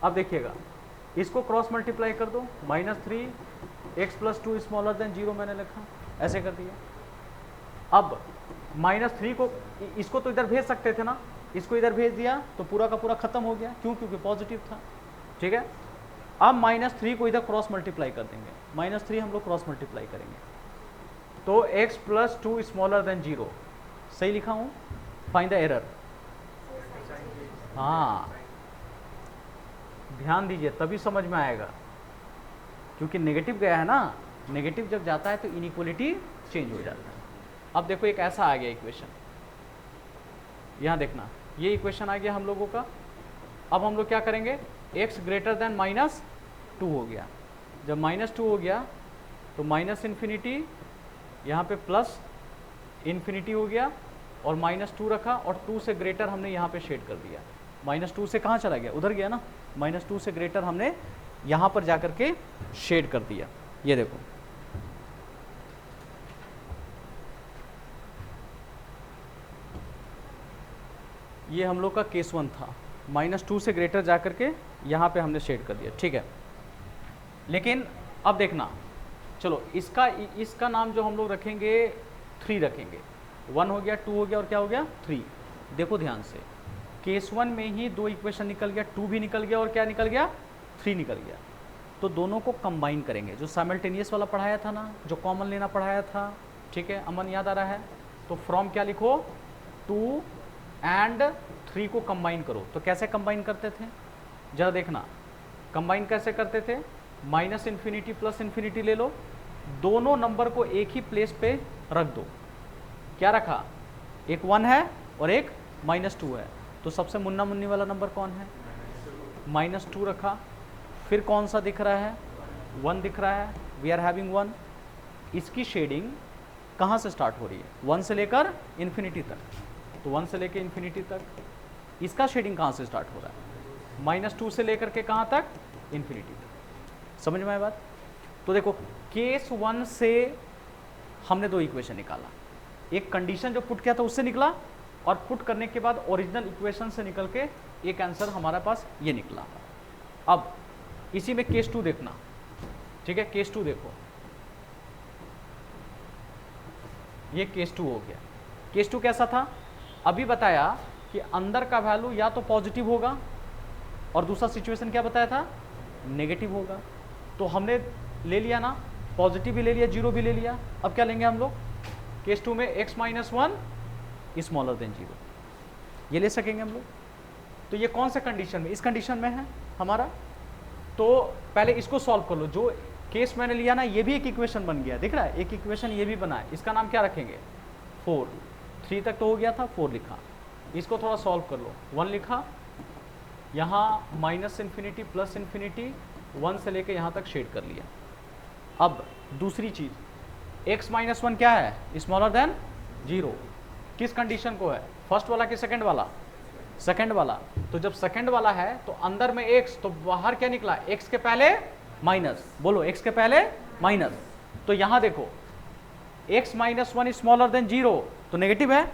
अब देखिएगा इसको क्रॉस मल्टीप्लाई कर दो, -3 x प्लस 2 स्मॉलर देन 0 मैंने लिखा, ऐसे कर दिया। अब -3 को, इसको तो इधर भेज सकते थे ना, इसको इधर भेज दिया तो पूरा का पूरा खत्म हो गया, क्यों, क्योंकि पॉजिटिव था, ठीक है। अब -3 को इधर क्रॉस मल्टीप्लाई कर देंगे, -3 हम लोग क्रॉस मल्टीप्लाई करेंगे, तो x प्लस 2 स्मॉलर देन 0, सही लिखा हूँ, फाइंड द एरर। हाँ ध्यान दीजिए तभी समझ में आएगा, क्योंकि नेगेटिव गया है ना, नेगेटिव जब जाता है तो इनइक्वलिटी चेंज हो जाता है। अब देखो एक ऐसा आ गया इक्वेशन, यहाँ देखना ये इक्वेशन आ गया हम लोगों का। अब हम लोग क्या करेंगे, x ग्रेटर देन -2 हो गया। जब -2 हो गया तो माइनस इन्फिनिटी, यहाँ पे प्लस इन्फिनिटी हो गया, और -2 रखा और 2 से ग्रेटर हमने यहाँ पे शेड कर दिया। -2 से कहाँ चला गया, उधर गया ना, -2 से ग्रेटर हमने यहाँ पर जाकर के शेड कर दिया। ये देखो ये हम लोग का केस 1 था, -2 से ग्रेटर जाकर के यहाँ पे हमने शेड कर दिया, ठीक है। लेकिन अब देखना, चलो इसका नाम जो हम लोग रखेंगे 3 रखेंगे, 1 हो गया, 2 हो गया और क्या हो गया 3। देखो ध्यान से, केस 1 में ही 2 इक्वेशन निकल गया, 2 भी निकल गया और क्या निकल गया 3 निकल गया। तो दोनों को कंबाइन करेंगे, जो साइमल्टेनियस वाला पढ़ाया था ना, जो कॉमन लेना पढ़ाया था, ठीक है, अमन याद आ रहा है। तो फ्रॉम क्या लिखो, 2 एंड 3 को कंबाइन करो। तो कैसे कंबाइन करते थे जरा देखना, कंबाइन कैसे करते थे, -इन्फिनिटी प्लस इन्फिनिटी ले लो, दोनों नंबर को एक ही प्लेस पे रख दो। क्या रखा, एक 1 है और एक -2 है, तो सबसे मुन्ना मुन्नी वाला नंबर कौन है, -2 रखा। फिर कौन सा दिख रहा है, 1 दिख रहा है, वी आर हैविंग 1। इसकी शेडिंग कहाँ से स्टार्ट हो रही है, 1 से लेकर इन्फिनिटी तक, तो 1 से लेकर इन्फिनिटी तक। इसका शेडिंग कहाँ से स्टार्ट हो रहा है, -2 से लेकर के कहाँ तक, इन्फिनिटी तक। समझ में आया बात। तो देखो केस 1 से हमने 2 इक्वेशन निकाला, एक कंडीशन जो पुट किया था उससे निकला, और पुट करने के बाद ओरिजिनल इक्वेशन से निकल के एक आंसर हमारे पास ये निकला। अब इसी में केस 2 देखना, ठीक है, केस 2 देखो, ये केस 2 हो गया। केस 2 कैसा था, अभी बताया कि अंदर का वैल्यू या तो पॉजिटिव होगा, और दूसरा सिचुएशन क्या बताया था, नेगेटिव होगा। तो हमने ले लिया ना, पॉजिटिव भी ले लिया, 0 भी ले लिया। अब क्या लेंगे हम लोग, केस 2 में x माइनस 1 स्मॉलर देन 0, ये ले सकेंगे हम लोग। तो ये कौन से कंडीशन में, इस कंडीशन में है हमारा। तो पहले इसको सॉल्व कर लो, जो केस मैंने लिया ना, ये भी एक इक्वेशन बन गया, दिख रहा है, एक इक्वेशन ये भी बना है, इसका नाम क्या रखेंगे 4। 3 तक तो हो गया था, 4 लिखा। इसको थोड़ा सॉल्व कर लो, 1 लिखा, यहाँ माइनस इन्फिनिटी प्लस इन्फिनिटी 1 से लेके यहाँ तक शेड कर लिया। अब दूसरी चीज़, x माइनस 1 क्या है, स्मॉलर देन 0। किस कंडीशन को है, फर्स्ट वाला कि सेकंड वाला, सेकंड वाला। तो जब सेकंड वाला है तो अंदर में x, तो बाहर क्या निकला, x के पहले माइनस, बोलो x के पहले माइनस। तो यहां देखो x माइनस 1 स्मॉलर देन 0, तो नेगेटिव है।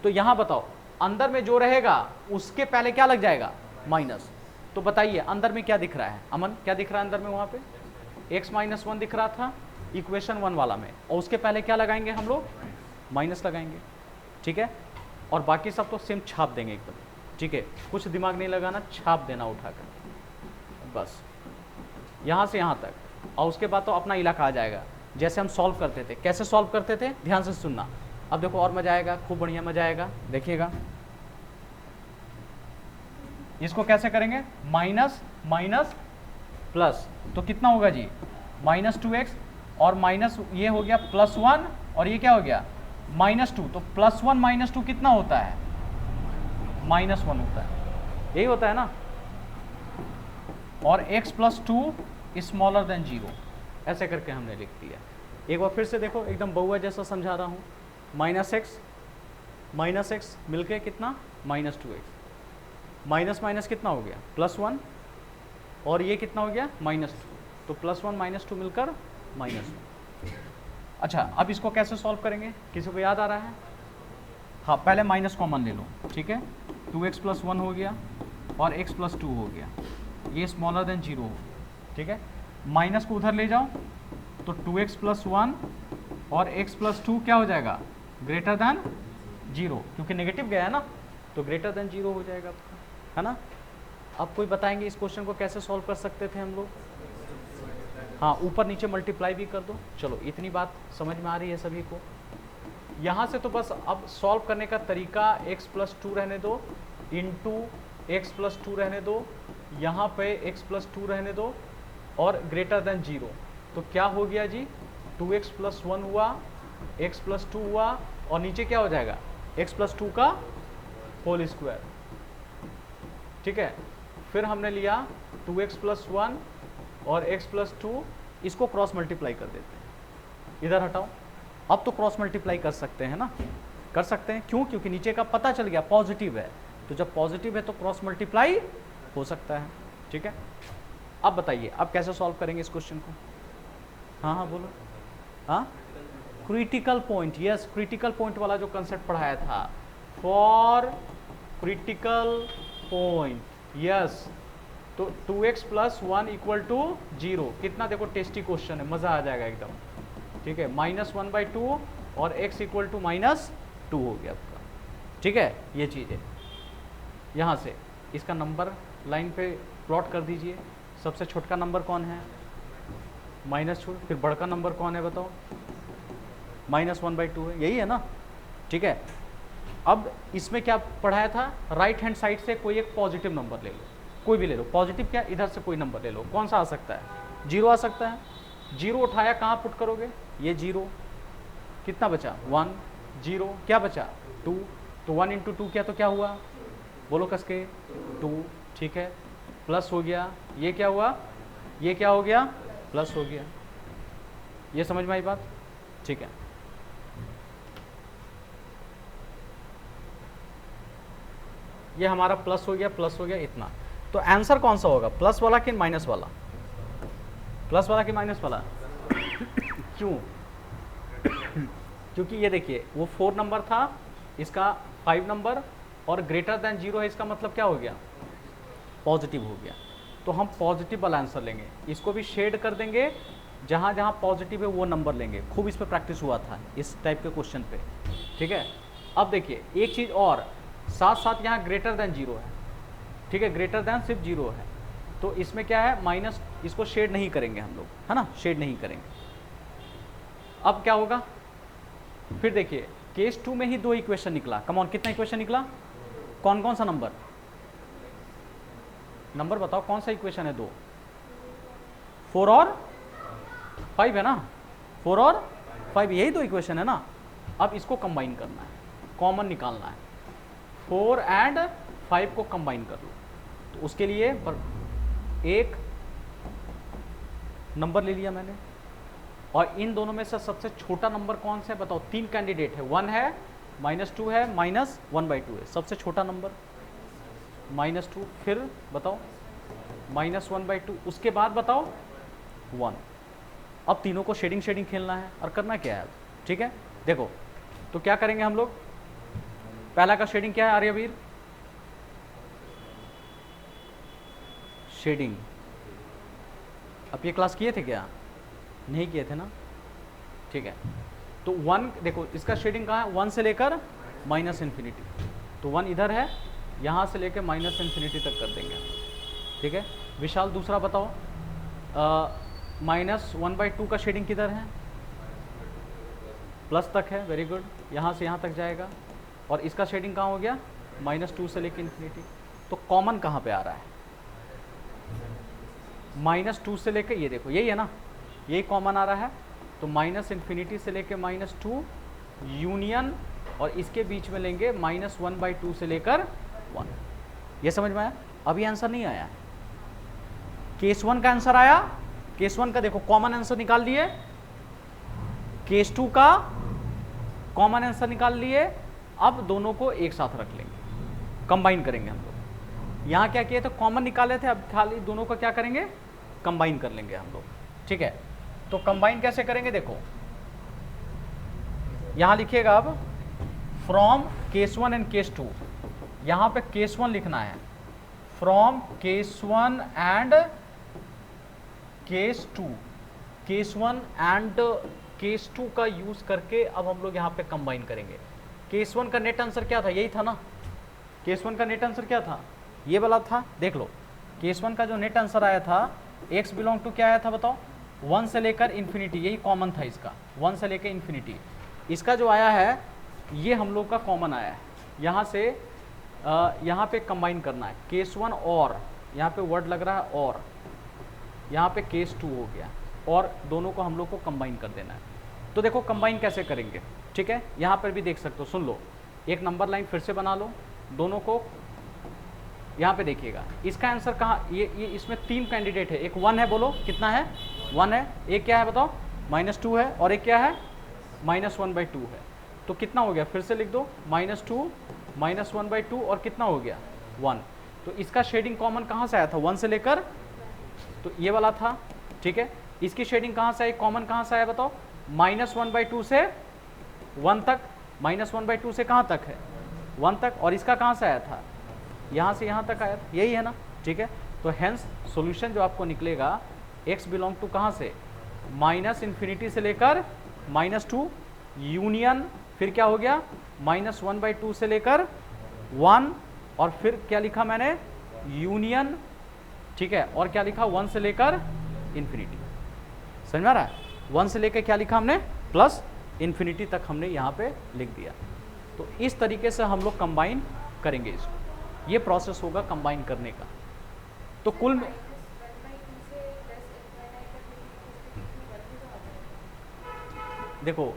तो यहां बताओ अंदर में जो रहेगा उसके पहले क्या लग जाएगा, माइनस। तो बताइए अंदर में क्या दिख रहा है, अमन क्या दिख रहा है अंदर में, वहां पे x माइनस 1 दिख रहा था इक्वेशन 1 वाला में, और उसके पहले क्या लगाएंगे हम लोग, माइनस लगाएंगे, ठीक है। और बाकी सब तो सेम छाप देंगे एकदम, ठीक है, कुछ दिमाग नहीं लगाना, छाप देना उठाकर बस यहाँ से यहाँ तक। और उसके बाद तो अपना इलाका आ जाएगा, जैसे हम सॉल्व करते थे। कैसे सॉल्व करते थे, ध्यान से सुनना। अब देखो और मजा आएगा, खूब बढ़िया मजा आएगा, देखिएगा। इसको कैसे करेंगे, माइनस माइनस प्लस, तो कितना होगा जी, -2x, और माइनस ये हो गया +1, और ये क्या हो गया -2। तो +1 -2 कितना होता है, -1 होता है, यही होता है ना। और x + 2 स्मॉलर देन 0, ऐसे करके हमने लिख दिया। एक बार फिर से देखो, एकदम बहुआ जैसा समझा रहा हूँ। -x मिलके कितना, -2x, माइनस माइनस कितना हो गया, +1, और ये कितना हो गया -2, तो +1 -2 मिलकर -1। अच्छा, अब इसको कैसे सॉल्व करेंगे, किसी को याद आ रहा है? हाँ, पहले माइनस कॉमन ले लो, ठीक है। 2x + 1 हो गया और x + 2 हो गया, ये स्मॉलर देन 0 हो, ठीक है। माइनस को उधर ले जाओ तो 2x + 1 और x + 2 क्या हो जाएगा, ग्रेटर देन 0, क्योंकि नेगेटिव गया है ना, तो ग्रेटर देन 0 हो जाएगा आपका, है ना। अब कोई बताएंगे इस क्वेश्चन को कैसे सॉल्व कर सकते थे हम लोग? हाँ, ऊपर नीचे मल्टीप्लाई भी कर दो। चलो, इतनी बात समझ में आ रही है सभी को। यहाँ से तो बस अब सॉल्व करने का तरीका, x + 2 रहने दो, इंटू x + 2 रहने दो, यहाँ पे x + 2 रहने दो, और ग्रेटर देन 0। तो क्या हो गया जी, 2x + 1 हुआ, x + 2 हुआ, और नीचे क्या हो जाएगा, x + 2 का होल स्क्वायर, ठीक है। फिर हमने लिया 2x + 1 और x + 2, इसको क्रॉस मल्टीप्लाई कर देते हैं, इधर हटाओ। अब तो क्रॉस मल्टीप्लाई कर सकते हैं ना, कर सकते हैं, क्यों, क्योंकि नीचे का पता चल गया पॉजिटिव है, तो जब पॉजिटिव है तो क्रॉस मल्टीप्लाई हो सकता है, ठीक है। अब बताइए अब कैसे सॉल्व करेंगे इस क्वेश्चन को? हाँ हाँ बोलो। हाँ, critical point, yes, critical point वाला जो कंसेप्ट पढ़ाया था, फॉर क्रिटिकल पॉइंट, यस। तो 2x + 1 = 0, कितना देखो टेस्टी क्वेश्चन है, मज़ा आ जाएगा एकदम, ठीक है। -1/2 और x = -2 हो गया आपका, ठीक है। ये चीज़ है, यहाँ से इसका नंबर लाइन पे प्लॉट कर दीजिए। सबसे छोटा नंबर कौन है, -2, फिर बड़का नंबर कौन है बताओ, -1/2 है, यही है ना, ठीक है। अब इसमें क्या पढ़ाया था, राइट हैंड साइड से कोई एक पॉजिटिव नंबर ले लो, कोई भी ले लो, पॉजिटिव क्या, इधर से कोई नंबर ले लो, कौन सा आ सकता है, 0 आ सकता है। 0 उठाया, कहाँ पुट करोगे, ये 0, कितना बचा 1, 0 क्या बचा 2, तो 1 × 2 क्या, तो क्या हुआ, बोलो कसके 2, ठीक है। प्लस हो गया, ये क्या हुआ, ये क्या हो गया, प्लस हो गया। ये समझ में आई बात, ठीक है। ये हमारा प्लस हो गया, प्लस हो गया इतना। तो आंसर कौन सा होगा, प्लस वाला कि माइनस वाला, प्लस वाला कि माइनस वाला? क्यों? क्योंकि ये देखिए वो 4 नंबर था, इसका 5 नंबर, और ग्रेटर देन 0 है, इसका मतलब क्या हो गया, पॉजिटिव हो गया। तो हम पॉजिटिव वाला आंसर लेंगे, इसको भी शेड कर देंगे, जहाँ जहाँ पॉजिटिव है वो नंबर लेंगे। खूब इस पर प्रैक्टिस हुआ था इस टाइप के क्वेश्चन पे, ठीक है। अब देखिए एक चीज़ और, साथ साथ यहाँ ग्रेटर देन 0 है, ठीक है, ग्रेटर देन सिर्फ 0 है, तो इसमें क्या है माइनस, इसको शेड नहीं करेंगे हम लोग, है ना, शेड नहीं करेंगे। अब क्या होगा, फिर देखिए केस 2 में ही 2 इक्वेशन निकला, कम ऑन, कितना इक्वेशन निकला, कौन कौन सा नंबर, नंबर बताओ कौन सा इक्वेशन है, 2, 4 और 5 है ना, 4 और 5, यही तो इक्वेशन है ना। अब इसको कंबाइन करना है, कॉमन निकालना है, 4 एंड 5 को कंबाइन कर लो। तो उसके लिए एक नंबर ले लिया मैंने, और इन दोनों में से सबसे छोटा नंबर कौन सा है बताओ। 3 कैंडिडेट है, 1 है, -2 है, -1/2 है। सबसे छोटा नंबर -2, फिर बताओ -1/2, उसके बाद बताओ 1। अब तीनों को शेडिंग खेलना है और करना क्या है, ठीक है। देखो तो क्या करेंगे हम लोग, पहला का शेडिंग क्या है आर्यवीर, शेडिंग। अब ये क्लास किए थे क्या, नहीं किए थे ना, ठीक है। तो 1 देखो इसका शेडिंग कहाँ है, 1 से लेकर -∞, तो 1 इधर है, यहाँ से लेकर -∞ तक कर देंगे, ठीक है। विशाल दूसरा बताओ, -1/2 का शेडिंग किधर है, प्लस तक है, वेरी गुड, यहाँ से यहाँ तक जाएगा। और इसका शेडिंग कहाँ हो गया, -2 से लेकर ∞। तो कॉमन कहाँ पे आ रहा है, -2 से लेकर, ये देखो यही है ना, यही कॉमन आ रहा है। तो -∞ से लेकर -2 यूनियन, और इसके बीच में लेंगे -1/2 से लेकर 1। ये समझ में आया। अभी आंसर नहीं आया, केस 1 का आंसर आया, केस 1 का देखो कॉमन आंसर निकाल लिए, केस 2 का कॉमन आंसर निकाल लिए। अब दोनों को एक साथ रख लेंगे, कंबाइन करेंगे हम लोग। यहाँ क्या किए थे, कॉमन निकाले थे, अब खाली दोनों को क्या करेंगे, कंबाइन कर लेंगे हम लोग, ठीक है। तो कंबाइन कैसे करेंगे, देखो यहाँ लिखिएगा अब फ्रॉम केस 1 एंड केस 2। यहाँ पे केस 1 लिखना है, from case 1 and case 2, case 1 and case 2 का यूज करके अब हम लोग यहाँ पे कंबाइन करेंगे। केस 1 का नेट आंसर क्या था, यही था ना, केस 1 का नेट आंसर क्या था, ये वाला था। देख लो केस 1 का जो नेट आंसर आया था, x बिलोंग टू क्या आया था बताओ, 1 से लेकर इन्फिनिटी, यही कॉमन था इसका, 1 से लेकर इन्फिनिटी। इसका जो आया है ये हम लोग का कॉमन आया है, यहाँ से यहाँ पे कंबाइन करना है, केस 1 और, यहाँ पे वर्ड लग रहा है और, यहाँ पे केस 2 हो गया, और दोनों को हम लोग को कंबाइन कर देना है। तो देखो कंबाइन कैसे करेंगे, ठीक है। यहाँ पर भी देख सकते हो, सुन लो, एक नंबर लाइन फिर से बना लो, दोनों को यहाँ पे देखिएगा। इसका आंसर कहाँ, ये इसमें 3 कैंडिडेट है, एक 1 है, बोलो कितना है, 1 है, एक क्या है बताओ -2 है, और एक क्या है -1/2 है। तो कितना हो गया, फिर से लिख दो, -2 -1/2 और कितना हो गया 1। तो इसका शेडिंग कॉमन कहाँ से आया था, 1 से लेकर, तो ये वाला था, ठीक है। इसकी शेडिंग कहाँ से आई, कॉमन कहाँ से आया बताओ, -1/2 से 1 तक, -1/2 से कहाँ तक है 1 तक, और इसका कहाँ से आया था, यहाँ से यहाँ तक आया था, यही है ना, ठीक है। तो हेंस सॉल्यूशन जो आपको निकलेगा, x बिलोंग टू कहाँ से, -∞ से लेकर -2 यूनियन, फिर क्या हो गया -1/2 से लेकर 1, और फिर क्या लिखा मैंने, यूनियन, ठीक है, और क्या लिखा 1 से लेकर इन्फिनिटी। समझ में आ रहा है, 1 से लेकर क्या लिखा हमने, प्लस इन्फिनिटी तक हमने यहाँ पे लिख दिया। तो इस तरीके से हम लोग कंबाइन करेंगे इसको, ये प्रोसेस होगा कंबाइन करने का। तो कुल में देखो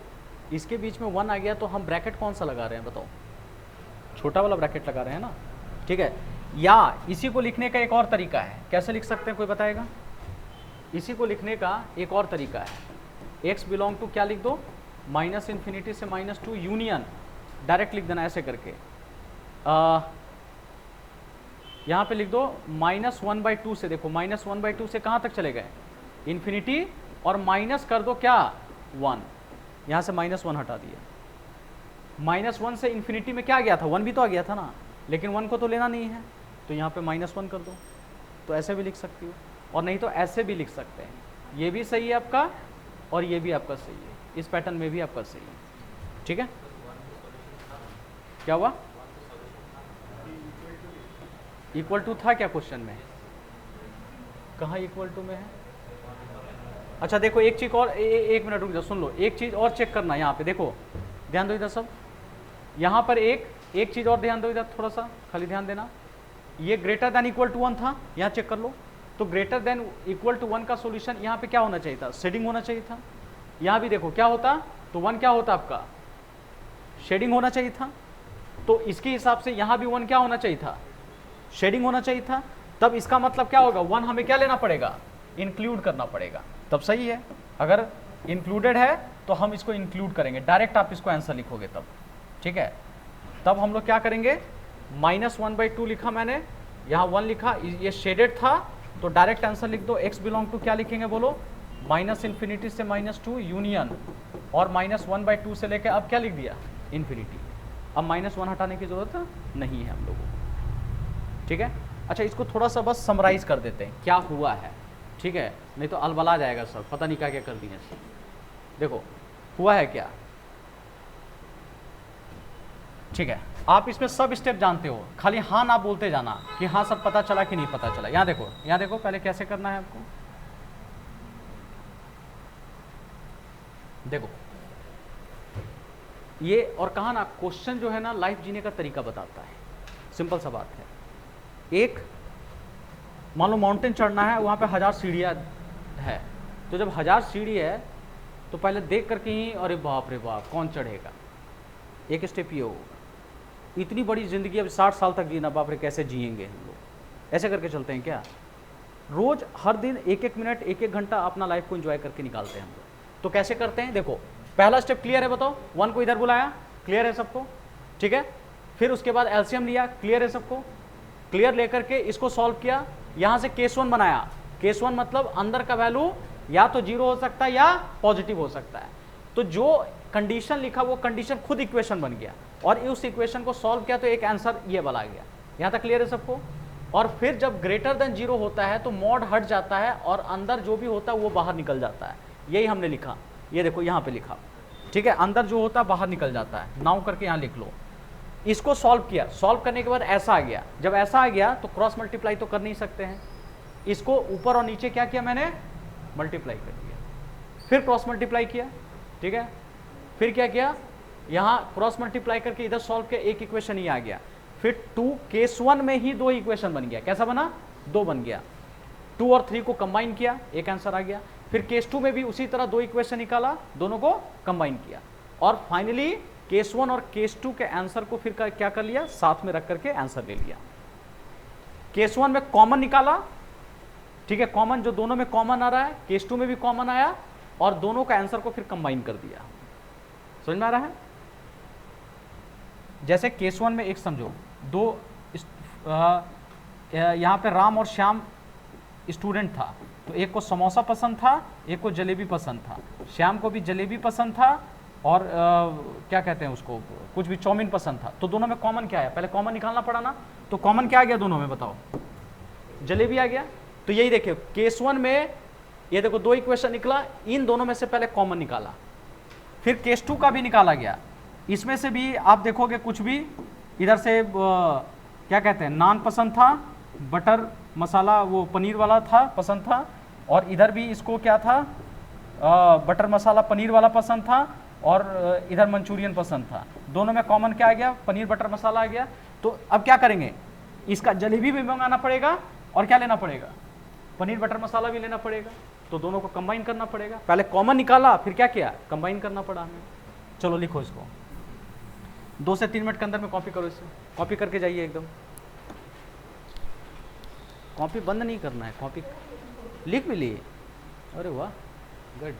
इसके बीच में 1 आ गया, तो हम ब्रैकेट कौन सा लगा रहे हैं बताओ, छोटा वाला ब्रैकेट लगा रहे हैं ना, ठीक है। या इसी को लिखने का एक और तरीका है, कैसे लिख सकते हैं कोई बताएगा, इसी को लिखने का एक और तरीका है, x बिलोंग टू क्या लिख दो, -∞ से -2 यूनियन, डायरेक्ट लिख देना ऐसे करके, यहाँ पे लिख दो -1/2 से, देखो -1/2 से कहाँ तक चले गए, इन्फिनिटी, और माइनस कर दो क्या 1, यहाँ से -1 हटा दिया, -1 से इन्फिनिटी में क्या आ गया था, 1 भी तो आ गया था ना, लेकिन 1 को तो लेना नहीं है, तो यहाँ पे -1 कर दो। तो ऐसे भी लिख सकती हो, और नहीं तो ऐसे भी लिख सकते हैं, ये भी सही है आपका और ये भी आपका सही है, इस पैटर्न में भी आपका सही है, ठीक है। क्या हुआ, इक्वल टू था क्या क्वेश्चन में, कहाँ इक्वल टू में है। अच्छा देखो एक चीज और, एक मिनट रुक जाओ, सुन लो, एक चीज और चेक करना, यहाँ पे देखो, ध्यान दो इधर सब, यहाँ पर एक चीज और ध्यान दो इधर, थोड़ा सा खाली ध्यान देना, ये ग्रेटर देन इक्वल टू 1 था, यहाँ चेक कर लो, तो ग्रेटर देन इक्वल टू 1 का सॉल्यूशन यहाँ पे क्या होना चाहिए था, शेडिंग होना चाहिए था। यहाँ भी देखो क्या होता, तो 1 क्या होता आपका, शेडिंग होना चाहिए था। तो इसके हिसाब से यहाँ भी 1 क्या होना चाहिए था, शेडिंग होना चाहिए था। तब इसका मतलब क्या होगा, 1 हमें क्या लेना पड़ेगा, इंक्लूड करना पड़ेगा, तब सही है। अगर इंक्लूडेड है तो हम इसको इंक्लूड करेंगे, डायरेक्ट आप इसको आंसर लिखोगे तब, ठीक है। तब हम लोग क्या करेंगे, -1/2 लिखा मैंने, यहाँ 1 लिखा, ये शेडेड था तो डायरेक्ट आंसर लिख दो। x बिलोंग टू क्या लिखेंगे बोलो, -∞ से -2 यूनियन, और -1/2 से लेके अब क्या लिख दिया, इन्फिनिटी। अब -1 हटाने की जरूरत नहीं है हम लोगों को, ठीक है। अच्छा, इसको थोड़ा सा बस समराइज कर देते हैं क्या हुआ है, ठीक है, नहीं तो अलबला जाएगा सर, पता नहीं क्या क्या कर दिए सर। देखो हुआ है क्या, ठीक है। आप इसमें सब स्टेप जानते हो, खाली हाँ ना बोलते जाना कि हाँ सर पता चला कि नहीं पता चला। यहाँ देखो, यहाँ देखो पहले कैसे करना है आपको, देखो ये, और कहा ना क्वेश्चन जो है ना लाइफ जीने का तरीका बताता है, सिंपल सा बात है। एक मान लो माउंटेन चढ़ना है, वहाँ पे 1000 सीढ़ियाँ है, तो जब 1000 सीढ़ी है तो पहले देख करके ही अरे बाप रे बाप कौन चढ़ेगा, एक स्टेप ये होगा। इतनी बड़ी ज़िंदगी, अब 60 साल तक जीना, बाप रे कैसे जिएंगे हम लोग, ऐसे करके चलते हैं क्या। रोज़ हर दिन 1-1 मिनट 1-1 घंटा अपना लाइफ को एंजॉय करके निकालते हैं हम लोग। तो कैसे करते हैं, देखो पहला स्टेप क्लियर है, बताओ 1 को इधर बुलाया, क्लियर है सबको, ठीक है। फिर उसके बाद एलसीएम लिया, क्लियर है सबको, क्लियर लेकर के इसको सॉल्व किया, यहाँ से केस 1 बनाया। केस 1 मतलब अंदर का वैल्यू या तो 0 हो सकता है या पॉजिटिव हो सकता है। तो जो कंडीशन लिखा वो कंडीशन खुद इक्वेशन बन गया, और उस इक्वेशन को सॉल्व किया तो एक आंसर ये वाला आ गया। यहाँ तक क्लियर है सबको। और फिर जब ग्रेटर देन 0 होता है तो मॉड हट जाता है और अंदर जो भी होता है वो बाहर निकल जाता है, यही हमने लिखा, ये देखो यहाँ पे लिखा, ठीक है। अंदर जो होता है बाहर निकल जाता है, नाउ करके यहाँ लिख लो। इसको सॉल्व किया, सॉल्व करने के बाद ऐसा आ गया, जब ऐसा आ गया तो क्रॉस मल्टीप्लाई तो कर नहीं सकते हैं, इसको ऊपर और नीचे क्या किया मैंने, मल्टीप्लाई कर दिया, फिर क्रॉस मल्टीप्लाई किया, ठीक है। फिर क्या किया, यहाँ क्रॉस मल्टीप्लाई करके इधर सॉल्व किया, एक इक्वेशन ही आ गया। फिर 2 केस 1 में ही 2 इक्वेशन बन गया, कैसा बना, 2 बन गया। 2 और 3 को कंबाइन किया, एक आंसर आ गया। फिर केस 2 में भी उसी तरह 2 इक्वेशन निकाला, दोनों को कंबाइन किया, और फाइनली केस 1 और केस 2 के आंसर को फिर क्या कर लिया, साथ में रख करके आंसर ले लिया। केस 1 में कॉमन निकाला, ठीक है, कॉमन जो दोनों में कॉमन आ रहा है, केस 2 में भी कॉमन आया, और दोनों का आंसर को फिर कंबाइन कर दिया। समझ में आ रहा है। जैसे केस 1 में एक समझो, यहाँ पे राम और श्याम स्टूडेंट था, तो एक को समोसा पसंद था, एक को जलेबी पसंद था। श्याम को भी जलेबी पसंद था, और क्या कहते हैं उसको, कुछ भी चाउमीन पसंद था। तो दोनों में कॉमन क्या है, पहले कॉमन निकालना पड़ा ना। तो कॉमन क्या आ गया दोनों में, बताओ, जलेबी आ गया। तो यही देखिए केस 1 में ये देखो 2 इक्वेशन निकला, इन दोनों में से पहले कॉमन निकाला, फिर केस 2 का भी निकाला गया। इसमें से भी आप देखोगे कुछ भी इधर से क्या कहते हैं, नान पसंद था, बटर मसाला वो पनीर वाला था पसंद था, और इधर भी इसको क्या था, बटर मसाला पनीर वाला पसंद था, और इधर मंचूरियन पसंद था। दोनों में कॉमन क्या आ गया, पनीर बटर मसाला आ गया। तो अब क्या करेंगे, इसका जलेबी भी मंगाना पड़ेगा, और क्या लेना पड़ेगा, पनीर बटर मसाला भी लेना पड़ेगा। तो दोनों को कंबाइन करना पड़ेगा, पहले कॉमन निकाला, फिर क्या किया, कंबाइन करना पड़ा हमें। चलो लिखो इसको, 2 से 3 मिनट के अंदर में कॉपी करो, इसे कॉपी करके जाइए एकदम। कॉपी बंद नहीं करना है, कॉपी लिख भी लिए, अरे वाह गुड।